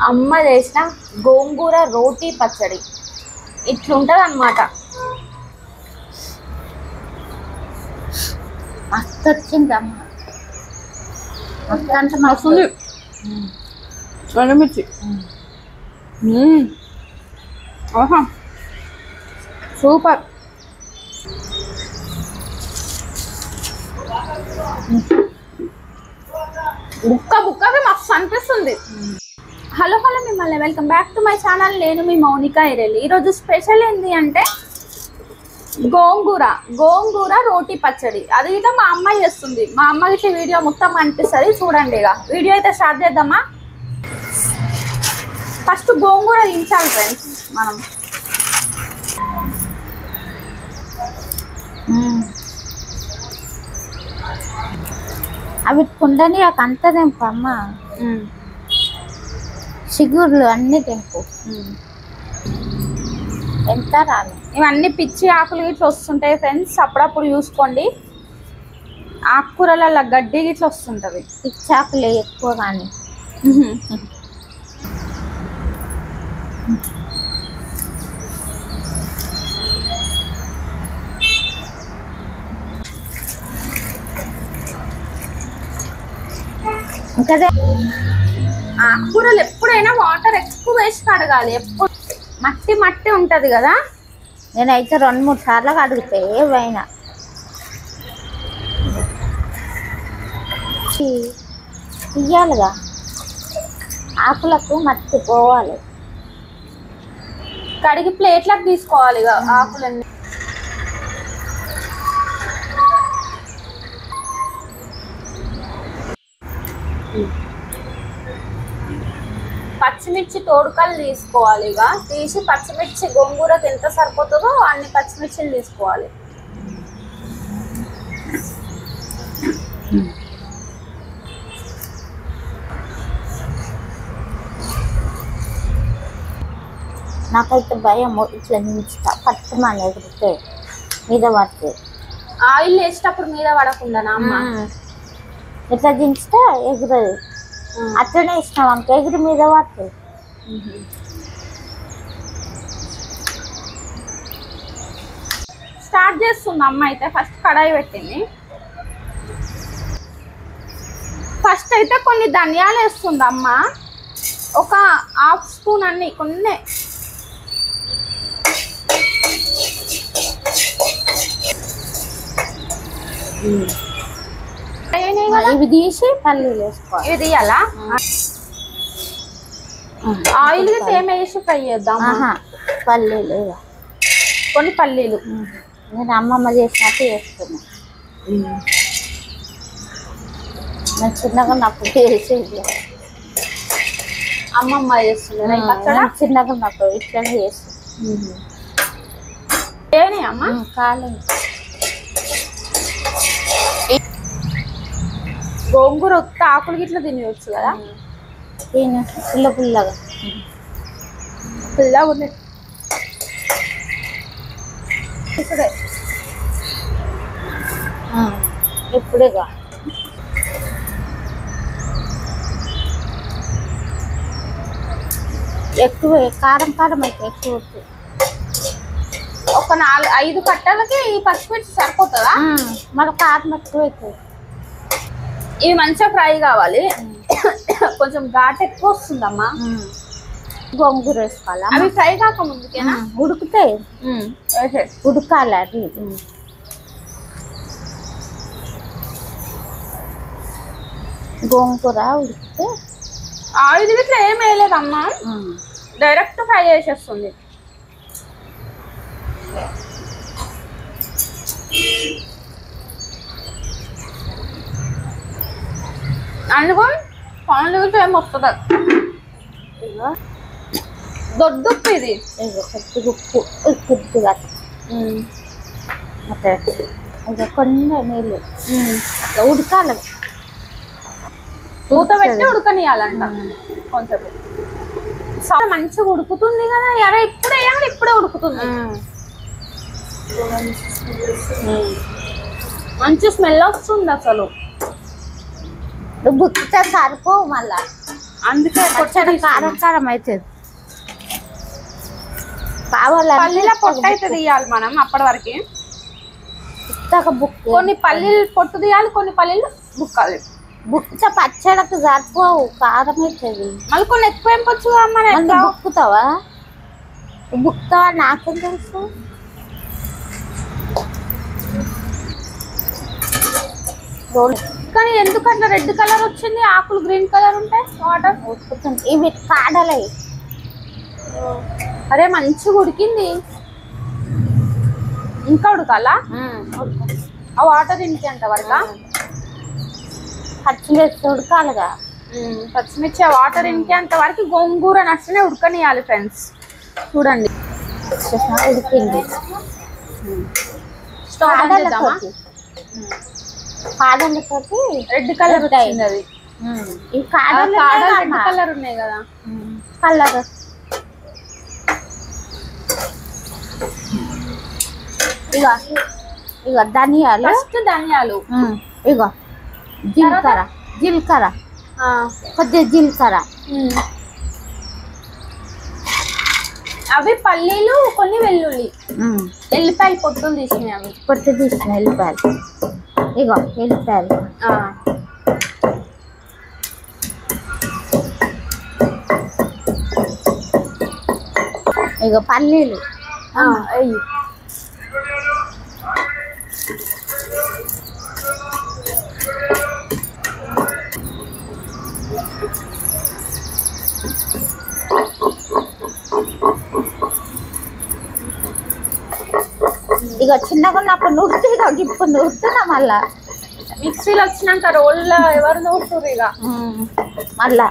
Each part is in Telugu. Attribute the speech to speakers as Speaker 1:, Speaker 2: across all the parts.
Speaker 1: అమ్మ చేసిన గోంగూర రోటీ పచ్చడి ఇట్లుంటది అన్నమాట.
Speaker 2: మస్తు వచ్చింది అమ్మ, మస్తు అంటే మస్తు.
Speaker 1: ఎండుమిర్చి సూపర్. బుక్కకి మస్తు అనిపిస్తుంది. హలో మిమ్మల్ని welcome back to my channel. నేను మీ మౌనిక ఇరెల్లి. ఈరోజు స్పెషల్ ఏంటి అంటే గోంగూర రోటీ పచ్చడి. అది ఇట్లా మా అమ్మాయి చేస్తుంది. మా అమ్మకి ఇట్లా వీడియో మొత్తం అనిపిస్తుంది, చూడండి. ఇక వీడియో అయితే స్టార్ట్ చేద్దామా. ఫస్ట్ గోంగూర దించాలి ఫ్రెండ్స్ మనం.
Speaker 2: అవి కుండని అంతా తెంపు అమ్మ, చిగుర్లు అన్ని తెంపు. ఎంత రాదు,
Speaker 1: ఇవన్నీ పిచ్చి ఆకులు ఇట్లా వస్తుంటాయి ఫ్రెండ్స్, అప్పుడప్పుడు చూసుకోండి. ఆకుకూరల గడ్డి ఇట్లా వస్తుంటది.
Speaker 2: పిచ్చి ఆకులే ఎక్కువ కానీ. ఇంకా
Speaker 1: ఆకుకూరలు ఎప్పుడైనా వాటర్ ఎక్కువ వేసి కడగాలి. ఎప్పుడు మట్టి ఉంటది కదా.
Speaker 2: నేనైతే 2-3 సార్లు కడుగుతా ఏవైనా. తీయాలిగా, ఆకులకు మట్టి పోవాలి.
Speaker 1: కడిగి ప్లేట్లకు తీసుకోవాలి ఇక ఆకులన్నీ. పచ్చిమిర్చి తోడుకలు తీసుకోవాలి. ఇక తీసి పచ్చిమిర్చి గోంగూరకి ఎంత సరిపోతుందో అన్ని పచ్చిమిర్చిలు తీసుకోవాలి.
Speaker 2: నాకైతే భయం, ఇట్లా నించుతా పట్టుమని ఎగిరితే మీద పడితే.
Speaker 1: ఆయిల్ వేసేటప్పుడు మీద పడకుండా అమ్మ.
Speaker 2: ఇట్లా దించితే ఎగురదు. అట్లనే ఇష్టం అంక ఎగిరి మీద పడుతుంది.
Speaker 1: స్టార్ట్ చేస్తుంది అమ్మ. అయితే ఫస్ట్ కడాయి పెట్టింది. ఫస్ట్ అయితే కొన్ని ధనియాలు వేస్తుంది అమ్మ. ఒక 1/2 స్పూన్ అన్ని, కొన్ని.
Speaker 2: ఇవి తీసి పల్లీలు వేసుకోవాలి.
Speaker 1: ఇవి తీయాలా? ఆయిల్ సేమ్ వేసి ఫ్రై చేద్దాం.
Speaker 2: పల్లీలు,
Speaker 1: కొన్ని పల్లీలు
Speaker 2: నేను అమ్మమ్మ చేసినట్టు చేస్తున్నా. నేను చిన్నగా నాకు చేసేది
Speaker 1: అమ్మమ్మ చేస్తుంది.
Speaker 2: చిన్నగా నాకు ఇట్లా చేస్తుంది.
Speaker 1: అమ్మ
Speaker 2: కాలేదు.
Speaker 1: గోంగూర ఒక్క ఆకులు గిట్లా తినవచ్చు కదా.
Speaker 2: పుల్లగా
Speaker 1: ఉంది.
Speaker 2: ఇప్పుడేగా ఎక్కువ కారం అయితే ఎక్కువ.
Speaker 1: ఒక 4-5 కట్టలకి ఈ పచ్చిమిర్చి సరిపోతుందా?
Speaker 2: మన కారం ఎక్కువ అవుతుంది.
Speaker 1: ఇవి మంచిగా ఫ్రై కావాలి. కొంచెం ఘాట్ ఎక్కువ వస్తుందమ్మా.
Speaker 2: గోంగూర వేసుకోవాలి.
Speaker 1: అవి ఫ్రై కాక ముందుకేనా?
Speaker 2: ఉడుకుతాయి, ఉడకాలి. అది గోంగూర ఉడికితే
Speaker 1: ఆయిల్ ఇట్లా ఏం వేయలేదమ్మా, డైరెక్ట్ ఫ్రై చేసేస్తుంది. అందుకో పాలు ఏం వస్తుంది. దొడ్డుప్పు ఇది.
Speaker 2: ఉప్పు కొద్దిగా కొన్ని నీళ్ళు అట్లా ఉడకాలి.
Speaker 1: మూత పెట్టి ఉడకనియాలంట కొంచెం. మంచిగా ఉడుకుతుంది కదా. ఎర ఇప్పుడే వేయాలి, ఇప్పుడే ఉడుకుతుంది. మంచి స్మెల్ వస్తుంది అసలు.
Speaker 2: బుక్కితే సరిపో మళ్ళా.
Speaker 1: అందుకే
Speaker 2: పచ్చడి కారం కారం అవుతుంది. కావాలంటే
Speaker 1: పల్లీల పొట్టు అయితే తీయాలి మనం అప్పటి వరకు.
Speaker 2: బుక్
Speaker 1: కొన్ని పల్లీలు పొట్టు తీయాలి, కొన్ని పల్లీలు బుక్కాలి.
Speaker 2: బుక్త పచ్చడికి సరిపోవు, కారం అవుతుంది.
Speaker 1: మళ్ళీ కొన్ని ఎక్కువ ఎంపొచ్చు
Speaker 2: బుక్కుతావా? బుక్తావా నాకేం తెలుసు.
Speaker 1: కానీ ఎందుకు అట్లా రెడ్ కలర్ వచ్చింది? ఆకులు గ్రీన్ కలర్ ఉంటాయి. వాటర్
Speaker 2: ఇవి కాడలే.
Speaker 1: అరే మంచిగా ఉడికింది, ఇంకా ఉడకాలా? ఆ వాటర్ ఇంటి అంట వరక
Speaker 2: పచ్చిమిర్చి ఉడకాలిగా.
Speaker 1: పచ్చిమిర్చి ఆ వాటర్ ఇంటి అంత వరకు గోంగూర నచ్చనే ఉడకనియాలి ఫ్రెండ్స్. చూడండి
Speaker 2: ఉడికింది. కాడలతోటి
Speaker 1: రెడ్ కలర్ వచ్చింది. అది
Speaker 2: ఈ కాడలు
Speaker 1: రెడ్ కలర్ ఉన్నాయి కదా
Speaker 2: కలర్. ఇక ఇక ధనియాలు,
Speaker 1: ఫస్ట్ ధనియాలు,
Speaker 2: ఇక జీలకర్ర, జీలకర్ర కొద్దిగా జీలకర్ర,
Speaker 1: అవి పల్లీలు, కొన్ని వెల్లుల్లి, ఎల్లిపాయలు పొట్టులు తీసినాయి. అవి
Speaker 2: పొట్టు తీసిన ఎల్లిపాయలు. ఇగో ఎల్లిపాయలు, ఇగో పల్లీలు. ఇక చిన్నగా ఉన్నప్పుడు నూరుతూ, ఇక ఇప్పుడు నూరుతున్నా. మళ్ళా
Speaker 1: మిక్సీలో వచ్చినాక రోల్లో ఎవరు నూరుతురు? ఇక
Speaker 2: మళ్ళా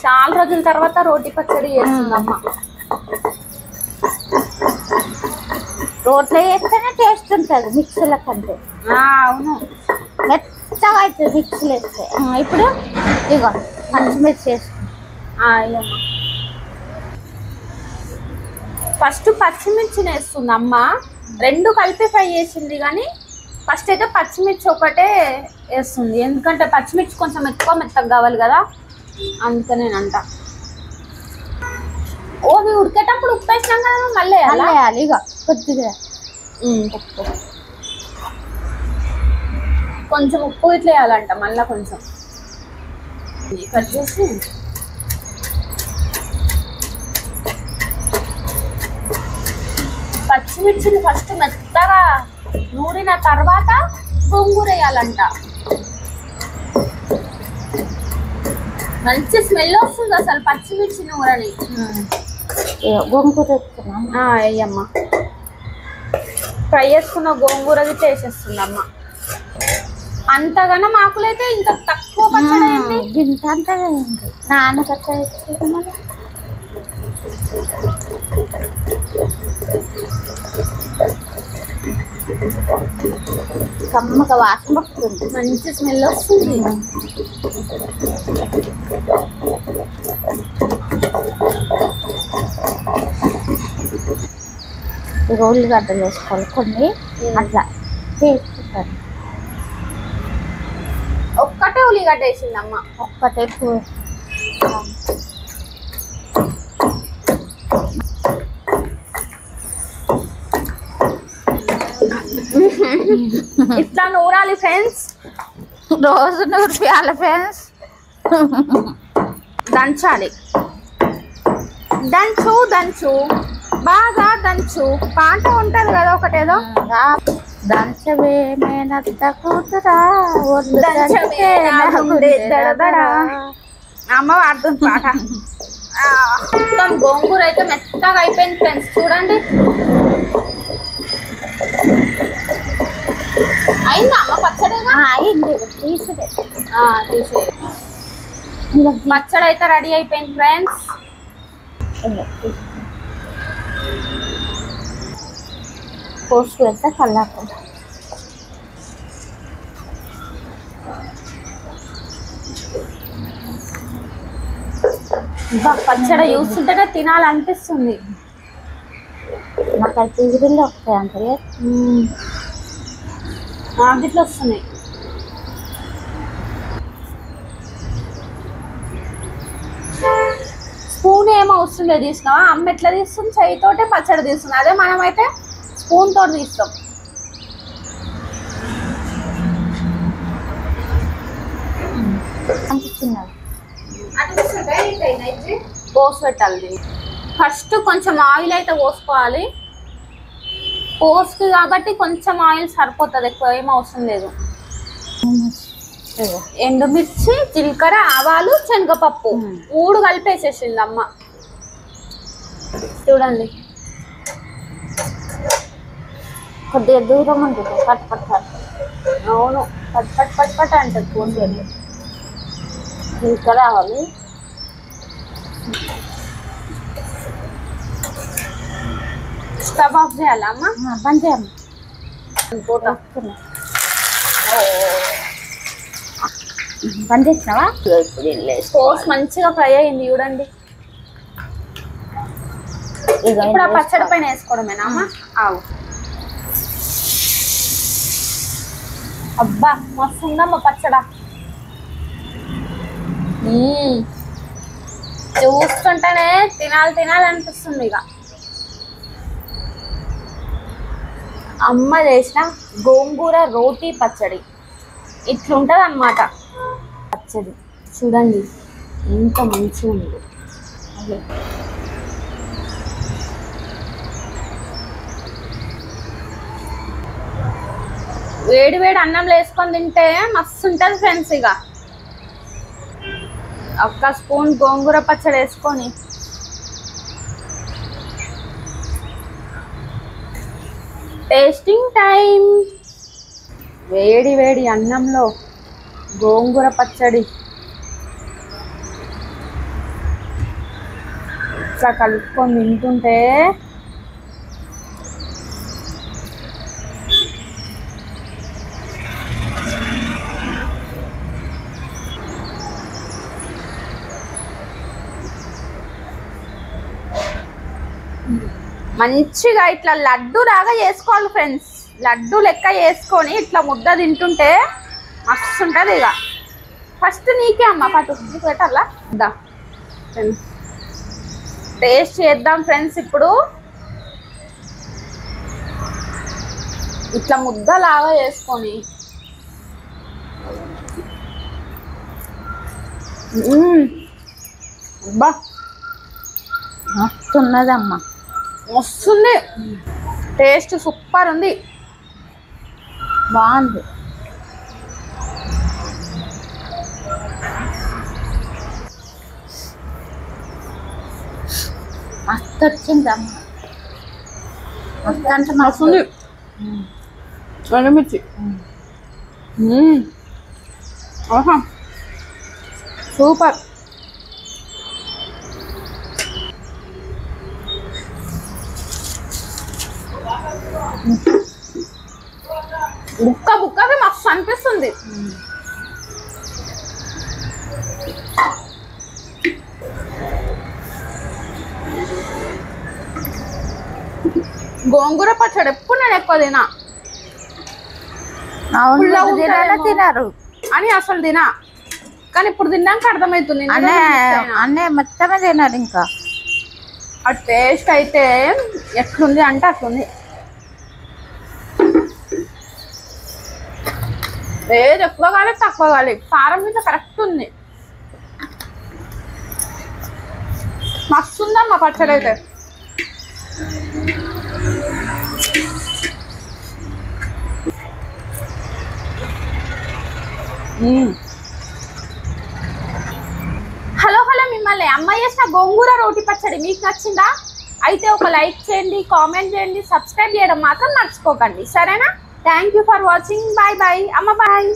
Speaker 1: చాలా రోజుల తర్వాత రోటి పచ్చడి చేస్తుందమ్మ.
Speaker 2: రోట్లో వేస్తేనే టేస్ట్ ఉంటుంది మిక్సీల కంటే.
Speaker 1: అవును,
Speaker 2: మెత్తగా అవుతుంది మిక్సీలో వేస్తే. ఇప్పుడు ఇగో పచ్చిమిర్చి వేసుకుంటాం.
Speaker 1: ఫస్ట్ పచ్చిమిర్చిని వేస్తుంది అమ్మ. రెండు కలిపి ఫ్రై చేసింది, కానీ ఫస్ట్ అయితే పచ్చిమిర్చి ఒకటే వేస్తుంది. ఎందుకంటే పచ్చిమిర్చి కొంచెం ఎక్కువ మెత్తగా కావాలి కదా, అందుకనేనంట. ఓ అవి ఉడికేటప్పుడు ఉప్పు వేసినాం కదా, మళ్ళీ
Speaker 2: వేయాలి. ఇక కొద్దిగా
Speaker 1: ఉప్పు, కొంచెం ఉప్పు ఇట్లా వేయాలంట. మళ్ళీ కొంచెం కట్ చేసి పచ్చిమిర్చిని ఫస్ట్ మెత్తగా నూరిన తర్వాత గోంగూర వేయాలంట. మంచి స్మెల్ వస్తుంది అసలు పచ్చిమిర్చి నూరని.
Speaker 2: గోంగూర వేసుకున్నాం.
Speaker 1: వేయమ్మ. ఫ్రై చేసుకున్న గోంగూర వేసేస్తుంది అమ్మ. అంతగానో మాకులైతే ఇంకా తక్కువ పచ్చడి అయింది.
Speaker 2: గింత అంతగా నాన్నకట్ట కమ్మగా వాసన వస్తుంది,
Speaker 1: మంచి స్మెల్ వస్తుంది.
Speaker 2: ఉల్లిగడ్డలు వేసుకోవాలి కొన్ని, అట్లా వేసుకుంటారు.
Speaker 1: ఒక్కటే ఉల్లిగడ్డ వేసిందమ్మ,
Speaker 2: ఒక్కటే.
Speaker 1: ఇట్లా నూరాలి ఫ్రెండ్స్,
Speaker 2: రోజు నూరిపియాలి ఫ్రెండ్స్.
Speaker 1: దంచాలి, దంచు దంచు బాగా దంచు. పాట ఉంటది కదా ఒకటేదో,
Speaker 2: దంచవేమేనంత కూతురా
Speaker 1: అమ్మ వాడుతుంది పాట. మొత్తం గోంగూర అయితే మెత్తగా అయిపోయింది ఫ్రెండ్స్. చూడండి, అయిందా అమ్మ పచ్చడిగా?
Speaker 2: అయింది. తీసే
Speaker 1: పచ్చడి అయితే రెడీ అయిపోయింది ఫ్రెండ్స్.
Speaker 2: పోస్ట్ పెడితే కల్లాకు.
Speaker 1: పచ్చడి చూస్తుంటేనే తినాలనిపిస్తుంది.
Speaker 2: మాకు తీగురిలో వస్తాయి అంటే
Speaker 1: ఇట్లా వస్తున్నాయి. ఏం అవసరం లేదు. తీసినావా అమ్మ ఎట్లా తీస్తుంది, చేయితోటే పచ్చడి తీస్తుంది. అదే మనమైతే స్పూన్ తోటి తీస్తాం. పోసి పెట్టాలి దీన్ని. ఫస్ట్ కొంచెం ఆయిల్ అయితే పోసుకోవాలి. పోసుకు కాబట్టి కొంచెం ఆయిల్ సరిపోతుంది, ఎక్కువ ఏం అవసరం లేదు. ఎండుమిర్చి, జీలకర్ర, ఆవాలు, శనగపప్పు 3 కలిపేసేసింది అమ్మ. చూడండి
Speaker 2: కొద్దిగా దూరం ఉంటుంది. పట్ పట్ పట్.
Speaker 1: అవును, పట్ పట్ పట్ పట్ అంటది పోసేది.
Speaker 2: ఇంకా రావాలి.
Speaker 1: స్టవ్ ఆఫ్ చేయాలా అమ్మ?
Speaker 2: బంద్ చేయమ్మ. బంద్ చేసినావా?
Speaker 1: పోస్ మంచిగా ఫ్రై అయింది చూడండి. ఇప్పుడు ఆ పచ్చడి పైన వేసుకోవడమేనా అమ్మ? ఆవు. అబ్బా మస్తు ఉందమ్మ పచ్చడ. చూస్తుంటేనే తినాలి అనిపిస్తుంది. ఇక అమ్మ చేసిన గోంగూర రోటీ పచ్చడి ఇట్లుంటది అన్నమాట. పచ్చడి చూడండి ఎంత మంచిగా ఉంది. వేడి వేడి అన్నంలో వేసుకొని తింటే మస్తు ఉంటుంది ఫ్రెండ్స్. ఇక ఒక్క స్పూన్ గోంగూర పచ్చడి వేసుకొని టేస్టింగ్ టైం. వేడి వేడి అన్నంలో గోంగూర పచ్చడి ఇట్లా కలుపుకొని తింటుంటే మంచిగా ఇట్లా లడ్డు లాగా చేసుకోవాలి ఫ్రెండ్స్. లడ్డు లెక్క వేసుకొని ఇట్లా ముద్ద తింటుంటే మస్తు ఉంటుంది. ఇక ఫస్ట్ నీకే అమ్మ పట్టు పెట్టాలా దా టేస్ట్ చేద్దాం ఫ్రెండ్స్. ఇప్పుడు ఇట్లా ముద్ద లాగా చేసుకొని అబ్బా
Speaker 2: మస్తున్నదమ్మా,
Speaker 1: వస్తుంది. టేస్ట్ సూపర్ ఉంది,
Speaker 2: బాగుంది. మస్తు వచ్చిందమ్మా, మస్తు అంటే మస్తు
Speaker 1: వస్తుంది. ఎండుమిర్చి ఆహా సూపర్. బుక్కకి మస్తు అనిపిస్తుంది. గోంగూర పచ్చడి ఎప్పుడు నేను ఎక్కువ తినా.
Speaker 2: తినరు
Speaker 1: అని అసలు తినా, కానీ ఇప్పుడు తిన్నాక అర్థమవుతుంది.
Speaker 2: అన్నీ మొత్తమే తినరు. ఇంకా
Speaker 1: ఆ టేస్ట్ అయితే ఎట్లుంది అంటే అట్లుంది. ఏది ఎక్కువ కాలేదు తక్కువ కాలేదు, కారం మీద కరెక్ట్ ఉంది. మస్తు ఉందమ్మా పచ్చడి అయితే. హలో మిమ్మల్ని అమ్మ చేసిన గోంగూర రోటి పచ్చడి మీకు నచ్చిందా? అయితే ఒక లైక్ చేయండి, కామెంట్ చేయండి, సబ్స్క్రైబ్ చేయడం మాత్రం మర్చిపోకండి, సరేనా? Thank you for watching. Bye bye అమ్మ, బాయ్.